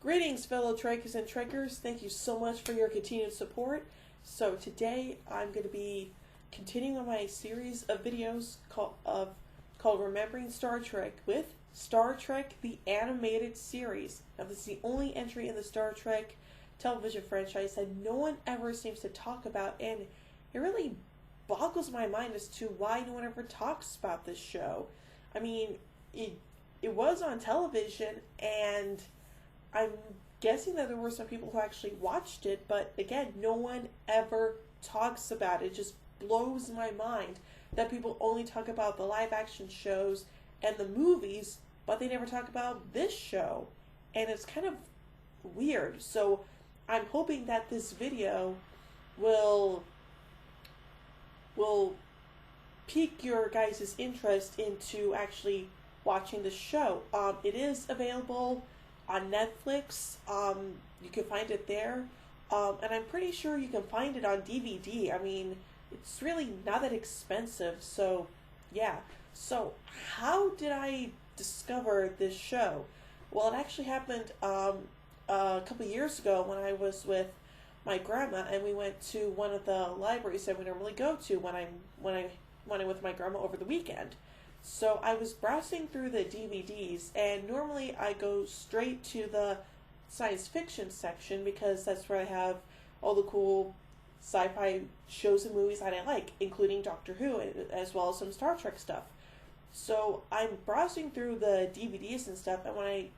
Greetings, fellow Trekkers and Trekkers. Thank you so much for your continued support. So today I'm going to be continuing on my series of videos called Remembering Star Trek with Star Trek the Animated Series. Now this is the only entry in the Star Trek television franchise that no one ever seems to talk about, and it really boggles my mind as to why no one ever talks about this show. I mean, it was on television, and I'm guessing that there were some people who actually watched it, but again, no one ever talks about it. It just blows my mind that people only talk about the live action shows and the movies, but they never talk about this show. And it's kind of weird. So I'm hoping that this video will pique your guys' interest into actually watching the show. It is available on Netflix. You can find it there. And I'm pretty sure you can find it on DVD. I mean, it's really not that expensive. So, yeah. So, how did I discover this show? Well, it actually happened a couple years ago when I was with my grandma, and we went to one of the libraries that we normally go to when I'm with my grandma over the weekend. So I was browsing through the DVDs, and normally I go straight to the science fiction section because that's where I have all the cool sci-fi shows and movies that I like, including Doctor Who, as well as some Star Trek stuff. So I'm browsing through the DVDs and stuff, and when I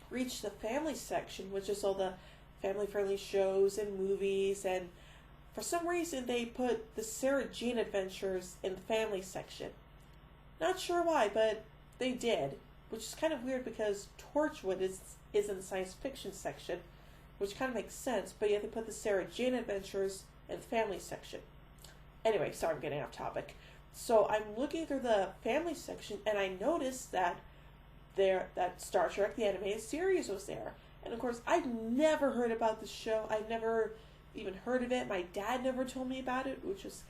reached the family section, which is all the family-friendly shows and movies, and for some reason they put the Sarah Jane Adventures in the family section. Not sure why, but they did, which is kind of weird because Torchwood is in the science fiction section, which kind of makes sense, but yet they put the Sarah Jane Adventures in the family section. Anyway, sorry, I'm getting off topic. So I'm looking through the family section, and I noticed that that Star Trek the Animated Series was there. And of course, I'd never heard about this show. I'd never even heard of it. My dad never told me about it, which is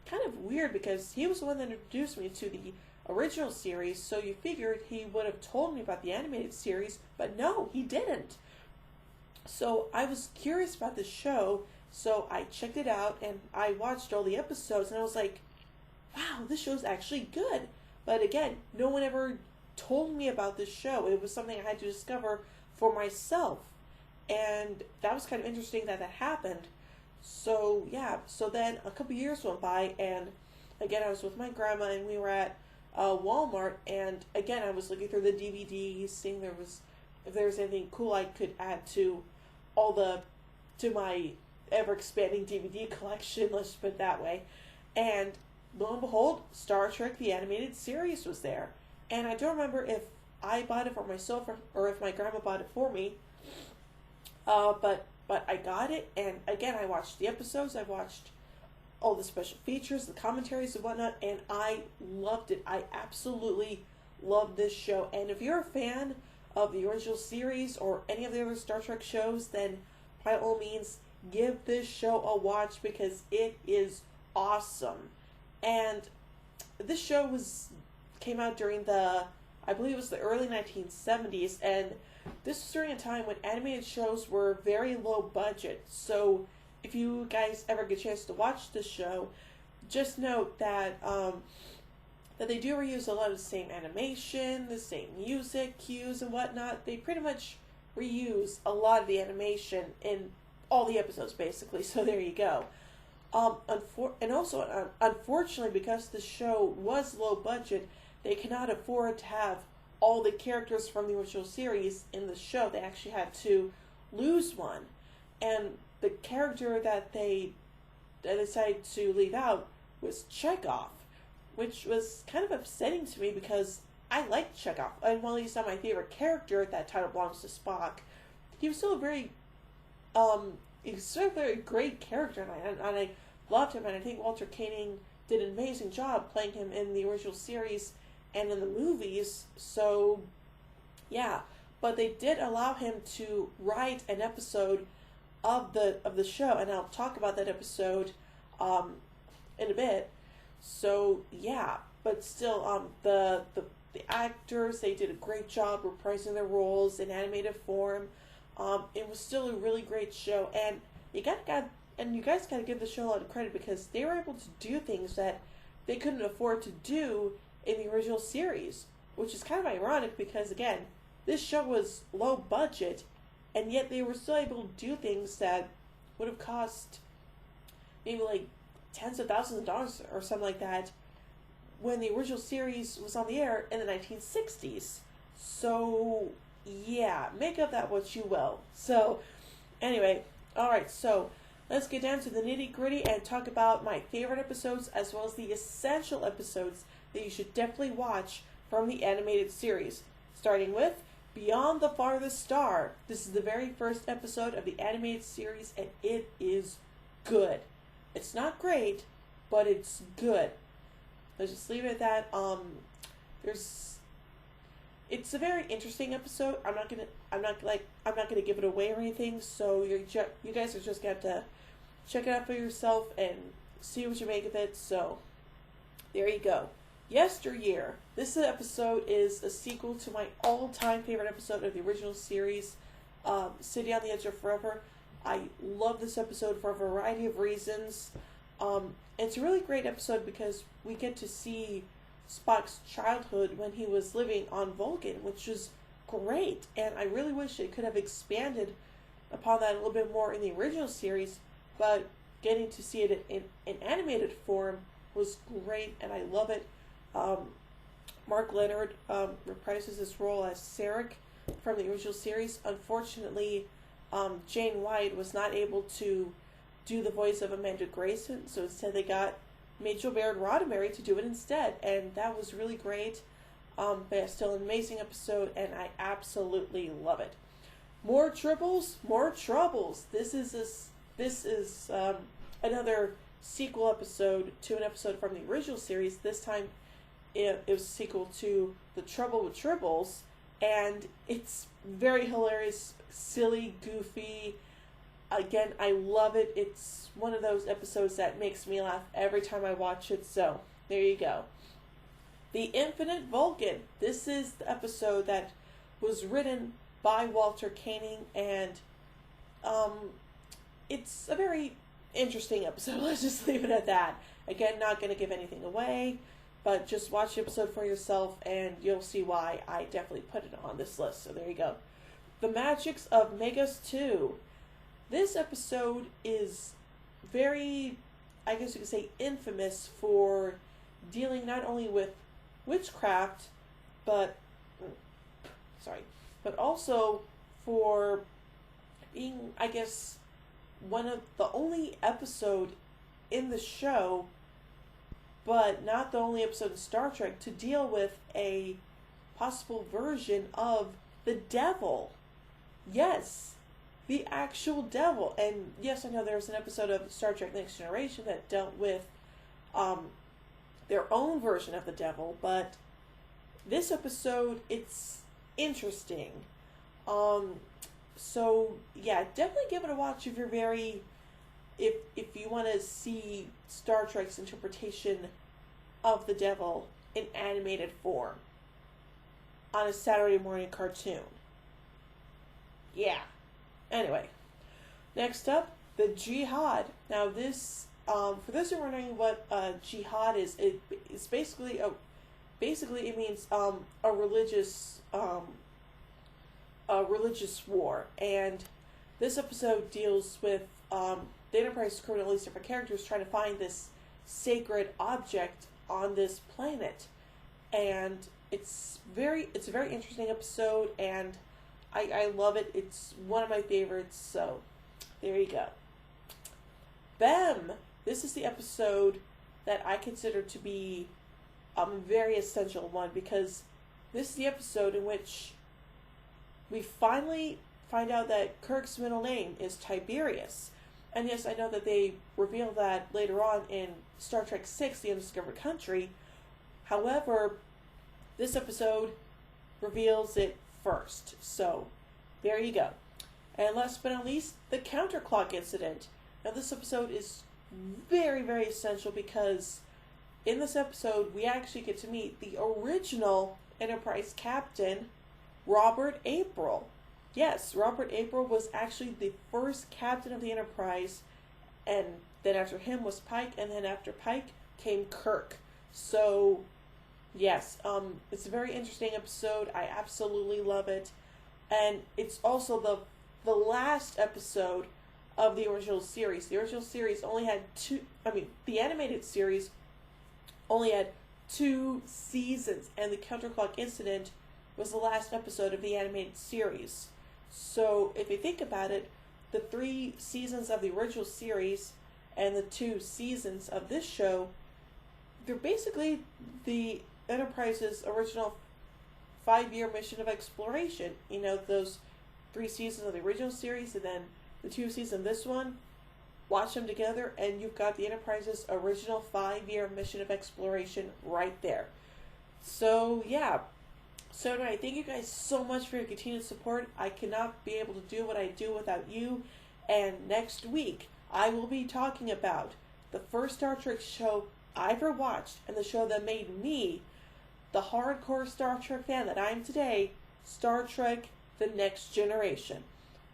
kind of weird because he was the one that introduced me to the original series, so you figured he would have told me about the animated series, but no, he didn't. So I was curious about the show, so I checked it out, and I watched all the episodes, and I was like, wow, this show's actually good. But again, no one ever told me about this show. It was something I had to discover for myself, and that was kind of interesting that happened. So yeah, so then a couple years went by, and again I was with my grandma, and we were at Walmart, and again I was looking through the DVDs, seeing if there was anything cool I could add to my ever expanding DVD collection, let's put it that way. And lo and behold, Star Trek the Animated Series was there, and I don't remember if I bought it for myself or if my grandma bought it for me, but I got it, and again I watched the episodes, I watched all the special features, the commentaries and whatnot, and I loved it. I absolutely loved this show. And if you're a fan of the original series or any of the other Star Trek shows, then by all means, give this show a watch because it is awesome. And this show came out during I believe it was the early 1970s, and this was during a time when animated shows were very low budget. So if you guys ever get a chance to watch this show, just note that that they do reuse a lot of the same animation, the same music cues and whatnot. They pretty much reuse a lot of the animation in all the episodes, basically. So there you go. Unfortunately, because the show was low budget, they cannot afford to have all the characters from the original series in the show. They actually had to lose one, and the character that they decided to leave out was Chekhov, which was kind of upsetting to me because I liked Chekhov, and while he's not my favorite character, that title belongs to Spock, he was still a very great character, and I loved him, and I think Walter Koenig did an amazing job playing him in the original series and in the movies. So yeah, but they did allow him to write an episode of the show, and I'll talk about that episode in a bit. So yeah, but still, the actors, they did a great job reprising their roles in animated form. It was still a really great show, and you guys gotta give the show a lot of credit because they were able to do things that they couldn't afford to do in the original series, which is kind of ironic because again, this show was low budget, and yet they were still able to do things that would have cost maybe like tens of thousands of dollars or something like that when the original series was on the air in the 1960s. So, yeah, make of that what you will. So, anyway, alright, so let's get down to the nitty gritty and talk about my favorite episodes as well as the essential episodes that you should definitely watch from the animated series. Starting with Beyond the Farthest Star. This is the very first episode of the animated series, and it is good. It's not great, but it's good. Let's just leave it at that. It's a very interesting episode. I'm not gonna give it away or anything. So you guys are just gonna have to check it out for yourself and see what you make of it. So there you go. Yesteryear. This episode is a sequel to my all-time favorite episode of the original series, City on the Edge of Forever. I love this episode for a variety of reasons. It's a really great episode because we get to see Spock's childhood when he was living on Vulcan, which is great. And I really wish it could have expanded upon that a little bit more in the original series, but getting to see it in animated form was great, and I love it. Mark Leonard reprises his role as Sarek from the original series. Unfortunately, Jane White was not able to do the voice of Amanda Grayson, so instead they got Majel Barrett Roddenberry to do it instead, and that was really great. But yeah, still an amazing episode, and I absolutely love it. More Tribbles, more troubles. This is another sequel episode to an episode from the original series. This time it was a sequel to The Trouble with Tribbles, and it's very hilarious, silly, goofy. Again, I love it. It's one of those episodes that makes me laugh every time I watch it, so there you go. The Infinite Vulcan. This is the episode that was written by Walter Koenig, and it's a very interesting episode. Let's just leave it at that. Again, not going to give anything away, but just watch the episode for yourself, and you'll see why I definitely put it on this list. So there you go. The Magics of Megas 2. This episode is very, I guess you could say, infamous for dealing not only with witchcraft, but also for being, I guess, one of the only episode in the show, but not the only episode in Star Trek, to deal with a possible version of the devil. Yes, the actual devil. And yes, I know there was an episode of Star Trek Next Generation that dealt with their own version of the devil, but this episode, it's interesting. So yeah, definitely give it a watch if you're if you want to see Star Trek's interpretation of the devil in animated form on a Saturday morning cartoon. Yeah. Anyway, next up, the Jihad. Now this, for those who are wondering what Jihad is, it's basically it means a religious war, and this episode deals with the Enterprise crew and at least different characters trying to find this sacred object on this planet, and it's a very interesting episode, and I love it. It's one of my favorites, so there you go. Bem! This is the episode that I consider to be a very essential one, because this is the episode in which we finally find out that Kirk's middle name is Tiberius. And yes, I know that they reveal that later on in Star Trek VI, The Undiscovered Country. However, this episode reveals it first. So, there you go. And last but not least, the counterclock incident. Now, this episode is very, very essential because in this episode, we actually get to meet the original Enterprise captain, Robert April. Yes, Robert April was actually the first captain of the Enterprise, and then after him was Pike, and then after Pike came Kirk. So, yes, it's a very interesting episode. I absolutely love it, and it's also the last episode of the original series. The original series only had two. I mean, the animated series only had 2 seasons, and the Counterclock Incident was the last episode of the animated series. So, if you think about it, the 3 seasons of the original series and the 2 seasons of this show, they're basically the Enterprise's original 5-year mission of exploration. You know, those 3 seasons of the original series and then the 2 seasons of this one. Watch them together, and you've got the Enterprise's original 5-year mission of exploration right there. So, yeah. So, anyway, thank you guys so much for your continued support. I cannot be able to do what I do without you. And next week, I will be talking about the first Star Trek show I ever watched, and the show that made me the hardcore Star Trek fan that I am today, Star Trek The Next Generation.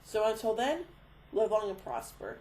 So until then, live long and prosper.